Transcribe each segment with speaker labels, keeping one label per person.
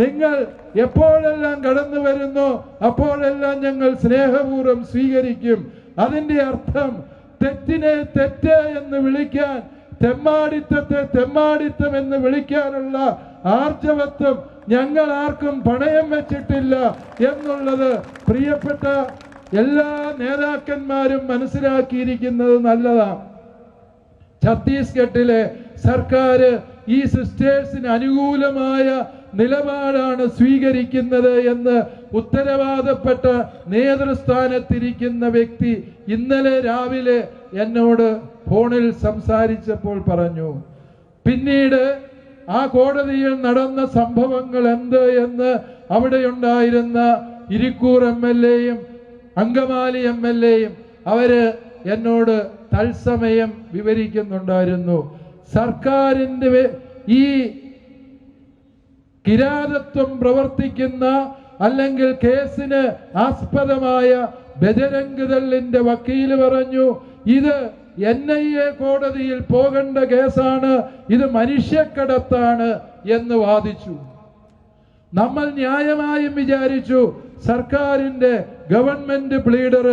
Speaker 1: നിങ്ങൾ എപ്പോഴെല്ലാം കടന്നു വരുന്നോ അപ്പോഴെല്ലാം ഞങ്ങൾ സ്നേഹപൂർവ്വം സ്വീകരിക്കും. അതിന്റെ അർത്ഥം തെറ്റിനെ തെറ്റ് എന്ന് വിളിക്കാൻ, തെമ്മാടിത്തത്തെ തെമ്മാടിത്തം എന്ന് വിളിക്കാനുള്ള ആർജവത്വം ഞങ്ങൾ ആർക്കും പണയം വെച്ചിട്ടില്ല എന്നുള്ളത് പ്രിയപ്പെട്ട എല്ലാ നേതാക്കന്മാരും മനസ്സിലാക്കിയിരിക്കുന്നത് നല്ലതാണ്. ഛത്തീസ്ഗഡിലെ സർക്കാർ ഈ സിസ്റ്റേഴ്സിന് അനുകൂലമായ നിലപാടാണ് സ്വീകരിക്കുന്നത് എന്ന് ഉത്തരവാദപ്പെട്ട നേതൃസ്ഥാനത്തിരിക്കുന്ന വ്യക്തി ഇന്നലെ രാവിലെ എന്നോട് ഫോണിൽ സംസാരിച്ചപ്പോൾ പറഞ്ഞു. പിന്നീട് ആ കോടതിയിൽ നടന്ന സംഭവങ്ങൾ എന്ത് എന്ന് അവിടെയുണ്ടായിരുന്ന ഇരിക്കൂർ MLA-യും അങ്കമാലി MLA-യും അവര് എന്നോട് തത്സമയം വിവരിക്കുന്നുണ്ടായിരുന്നു. സർക്കാരിന്റെ ഈ കിരാതത്വം പ്രവർത്തിക്കുന്ന അല്ലെങ്കിൽ കേസിന് ആസ്പദമായ ബജരംഗ് ദളിന്റെ വക്കീല് പറഞ്ഞു, ഇത് NIA കോടതിയിൽ പോകേണ്ട കേസാണ്, ഇത് മനുഷ്യക്കടത്താണ് എന്ന് വാദിച്ചു. നമ്മൾ ന്യായമായും വിചാരിച്ചു സർക്കാരിന്റെ ഗവൺമെന്റ് പ്ലീഡർ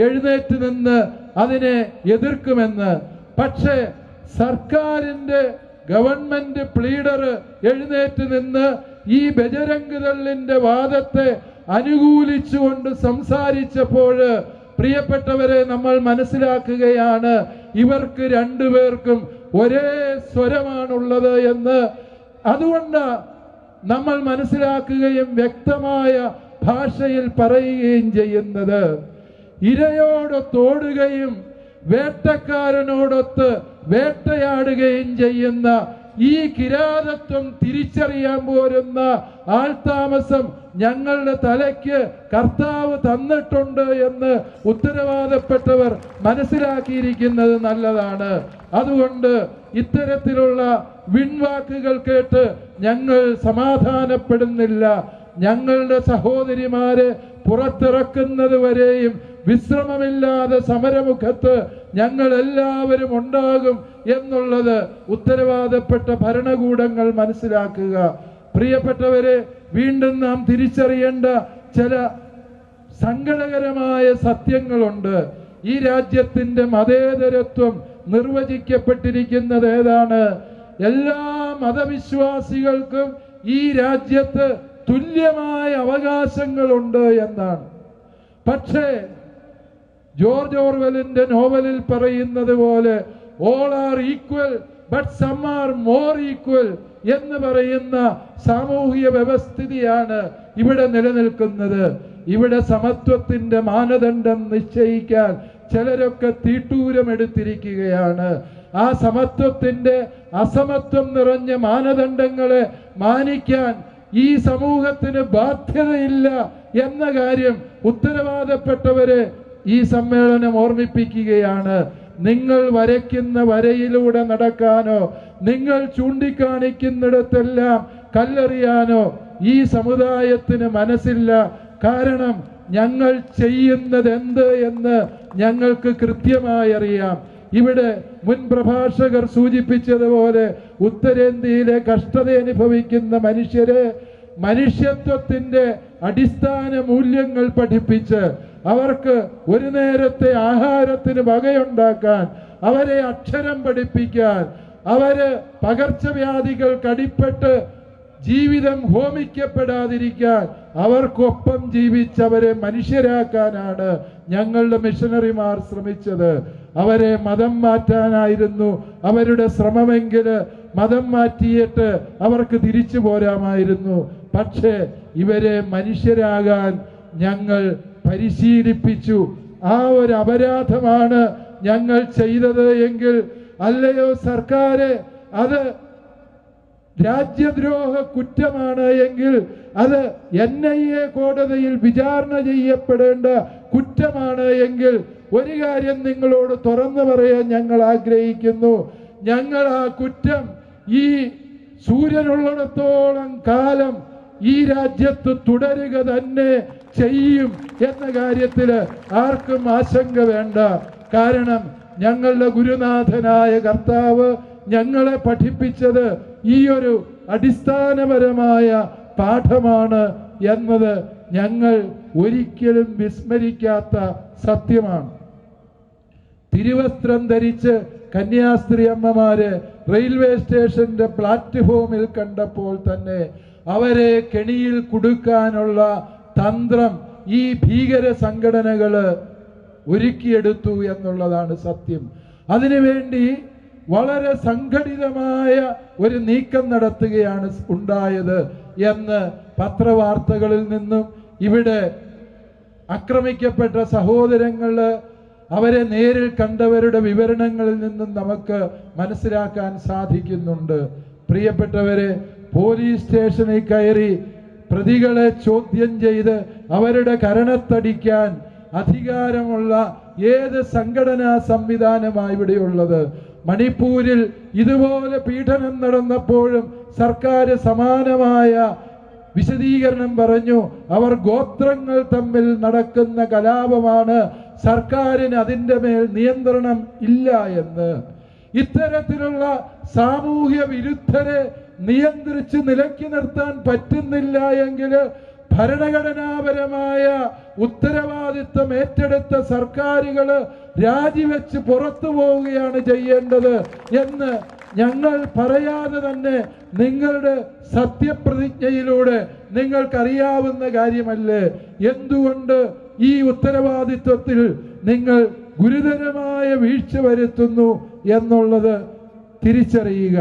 Speaker 1: എഴുന്നേറ്റ് നിന്ന് അതിനെ എതിർക്കുമെന്ന്. പക്ഷേ സർക്കാരിന്റെ ഗവൺമെന്റ് പ്ലീഡർ എഴുന്നേറ്റ് നിന്ന് ഈ ബജരംഗ് ദളിന്റെ വാദത്തെ അനുകൂലിച്ചുകൊണ്ട് സംസാരിച്ചപ്പോൾ പ്രിയപ്പെട്ടവരെ നമ്മൾ മനസ്സിലാക്കുകയാണ് ഇവർക്ക് രണ്ടുപേർക്കും ഒരേ സ്വരമാണുള്ളത് എന്ന്. അതുകൊണ്ട് നമ്മൾ മനസ്സിലാക്കുകയും വ്യക്തമായ ഭാഷയിൽ പറയുകയും ചെയ്യുന്നത്, ഇരയോടൊത്തോടുകയും വേട്ടക്കാരനോടൊത്ത് വേട്ടയാടുകയും ചെയ്യുന്ന ഈ കിരാതത്വം തിരിച്ചറിയാൻ പോരുന്ന ആൾതാമസം ഞങ്ങളുടെ തലയ്ക്ക് കർത്താവ് തന്നിട്ടുണ്ട് എന്ന് ഉത്തരവാദപ്പെട്ടവർ മനസ്സിലാക്കിയിരിക്കുന്നത് നല്ലതാണ്. അതുകൊണ്ട് ഇത്തരത്തിലുള്ള വിൺവാക്കുകൾ കേട്ട് ഞങ്ങൾ സമാധാനപ്പെടുന്നില്ല. ഞങ്ങളുടെ സഹോദരിമാരെ പുറത്തിറക്കുന്നത് വരെയും വിശ്രമമില്ലാതെ സമരമുഖത്ത് ഞങ്ങൾ എല്ലാവരും ഉണ്ടാകും എന്നുള്ളത് ഉത്തരവാദപ്പെട്ട ഭരണകൂടങ്ങൾ മനസ്സിലാക്കുക. പ്രിയപ്പെട്ടവരെ, വീണ്ടും നാം തിരിച്ചറിയേണ്ട ചില സങ്കടകരമായ സത്യങ്ങളുണ്ട്. ഈ രാജ്യത്തിന്റെ മതേതരത്വം നിർവചിക്കപ്പെട്ടിരിക്കുന്നത് ഏതാണ്? എല്ലാ മതവിശ്വാസികൾക്കും ഈ രാജ്യത്ത് തുല്യമായ അവകാശങ്ങളുണ്ട് എന്നാണ്. പക്ഷേ ജോർജ് ഓർവെലിന്റെ നോവലിൽ പറയുന്നത് പോലെ all are equal but some are more equal എന്ന് പറയുന്ന സാമൂഹിക വ്യവസ്ഥിതിയാണ് ഇവിടെ നിലനിൽക്കുന്നത്. ഇവിടെ സമത്വത്തിന്റെ മാനദണ്ഡം നിശ്ചയിക്കാൻ ചിലരൊക്കെ തീട്ടൂരമെടുത്തിരിക്കുകയാണ്. ആ സമത്വത്തിന്റെ അസമത്വം നിറഞ്ഞ മാനദണ്ഡങ്ങളെ മാനിക്കാൻ ഈ സമൂഹത്തിന് ബാധ്യതയില്ല എന്ന കാര്യം ഉത്തരവാദപ്പെട്ടവരെ ഈ സമ്മേളനം ഓർമ്മിപ്പിക്കുകയാണ്. നിങ്ങൾ വരയ്ക്കുന്ന വരയിലൂടെ നടക്കാനോ നിങ്ങൾ ചൂണ്ടിക്കാണിക്കുന്നിടത്തെല്ലാം കല്ലെറിയാനോ ഈ സമുദായത്തിന് മനസ്സില്ല. കാരണം ഞങ്ങൾ ചെയ്യുന്നത് എന്ത് എന്ന് ഞങ്ങൾക്ക് കൃത്യമായി അറിയാം. ഇവിടെ മുൻ പ്രഭാഷകർ സൂചിപ്പിച്ചതുപോലെ ഉത്തരേന്ത്യയിലെ കഷ്ടത അനുഭവിക്കുന്ന മനുഷ്യരെ മനുഷ്യത്വത്തിന്റെ അടിസ്ഥാന മൂല്യങ്ങൾ പഠിപ്പിച്ച് അവർക്ക് ഒരു നേരത്തെ ആഹാരത്തിന് വകയുണ്ടാക്കാൻ, അവരെ അക്ഷരം പഠിപ്പിക്കാൻ, അവര് പകർച്ചവ്യാധികൾ കടിപ്പെട്ട് ജീവിതം ഹോമിക്കപ്പെടാതിരിക്കാൻ അവർക്കൊപ്പം ജീവിച്ചവരെ മനുഷ്യരാക്കാനാണ് ഞങ്ങളുടെ മിഷനറിമാർ ശ്രമിച്ചത്. അവരെ മതം മാറ്റാനായിരുന്നു അവരുടെ ശ്രമമെങ്കിൽ മതം മാറ്റിയിട്ട് അവർക്ക് തിരിച്ചു പോരാമായിരുന്നു. പക്ഷേ ഇവരെ മനുഷ്യരാകാൻ ഞങ്ങൾ പരിശീലിപ്പിച്ചു. ആ ഒരു അപരാധമാണ് ഞങ്ങൾ ചെയ്തത് എങ്കിൽ, അല്ലയോ സർക്കാരെ, അത് രാജ്യദ്രോഹ കുറ്റമാണ് എങ്കിൽ അത് NIA കോടതിയിൽ വിചാരണ ചെയ്യപ്പെടേണ്ട കുറ്റമാണ് എങ്കിൽ ഒരു കാര്യം നിങ്ങളോട് തുറന്നു പറയാൻ ഞങ്ങൾ ആഗ്രഹിക്കുന്നു. ഞങ്ങൾ ആ കുറ്റം ഈ സൂര്യനുള്ളിടത്തോളം കാലം ഈ രാജ്യത്ത് തുടരുക തന്നെ ചെയ്യും എന്ന കാര്യത്തിൽ ആർക്കും ആശങ്ക വേണ്ട. കാരണം ഞങ്ങളുടെ ഗുരുനാഥനായ കർത്താവ് ഞങ്ങളെ പഠിപ്പിച്ചത് ഈ ഒരു അടിസ്ഥാനപരമായ പാഠമാണ് എന്നത് ഞങ്ങൾ ഒരിക്കലും വിസ്മരിക്കാത്ത സത്യമാണ്. തിരുവസ്ത്രം ധരിച്ച് കന്യാസ്ത്രീ അമ്മമാര് റെയിൽവേ സ്റ്റേഷന്റെ പ്ലാറ്റ്ഫോമിൽ കണ്ടപ്പോൾ തന്നെ അവരെ കെണിയിൽ കുടുക്കാനുള്ള തന്ത്രം ഈ ഭീകര സംഘടനകള് ഒരുക്കിയെടുത്തു എന്നുള്ളതാണ് സത്യം. അതിനുവേണ്ടി വളരെ സംഘടിതമായ ഒരു നീക്കം നടത്തുകയാണ് ഉണ്ടായത് എന്ന് പത്രവാർത്തകളിൽ നിന്നും ഇവിടെ ആക്രമിക്കപ്പെട്ട സഹോദരങ്ങള് അവരെ നേരിൽ കണ്ടവരുടെ വിവരണങ്ങളിൽ നിന്നും നമുക്ക് മനസ്സിലാക്കാൻ സാധിക്കുന്നുണ്ട്. പ്രിയപ്പെട്ടവരെ, പോലീസ് സ്റ്റേഷനിൽ കയറി പ്രതികളെ ചോദ്യം ചെയ്ത് അവരുടെ കരണത്തടിക്കാൻ അധികാരമുള്ള ഏത് സംഘടനാ സംവിധാനമാണ് ഇവിടെയുള്ളത്? മണിപ്പൂരിൽ ഇതുപോലെ പീഡനം നടന്നപ്പോഴും സർക്കാർ സമാനമായ വിശദീകരണം പറഞ്ഞു. അവർ ഗോത്രങ്ങൾ തമ്മിൽ നടക്കുന്ന കലാപമാണ്, സർക്കാരിന് അതിൻ്റെ മേൽ നിയന്ത്രണം ഇല്ല എന്ന്. ഇത്തരത്തിലുള്ള സാമൂഹ്യ വിരുദ്ധരെ നിയന്ത്രിച്ച് നിലയ്ക്ക് നിർത്താൻ പറ്റുന്നില്ല എങ്കിൽ ഭരണഘടനാപരമായ ഉത്തരവാദിത്വം ഏറ്റെടുത്ത സർക്കാരുകൾ രാജിവെച്ച് പുറത്തു പോവുകയാണ് ചെയ്യേണ്ടത് എന്ന് ഞങ്ങൾ പറയാതെ തന്നെ നിങ്ങളുടെ സത്യപ്രതിജ്ഞയിലൂടെ നിങ്ങൾക്കറിയാവുന്ന കാര്യമല്ലേ? എന്തുകൊണ്ട് ഈ ഉത്തരവാദിത്വത്തിൽ നിങ്ങൾ ഗുരുതരമായ വീഴ്ച വരുത്തുന്നു എന്നുള്ളത് തിരിച്ചറിയുക.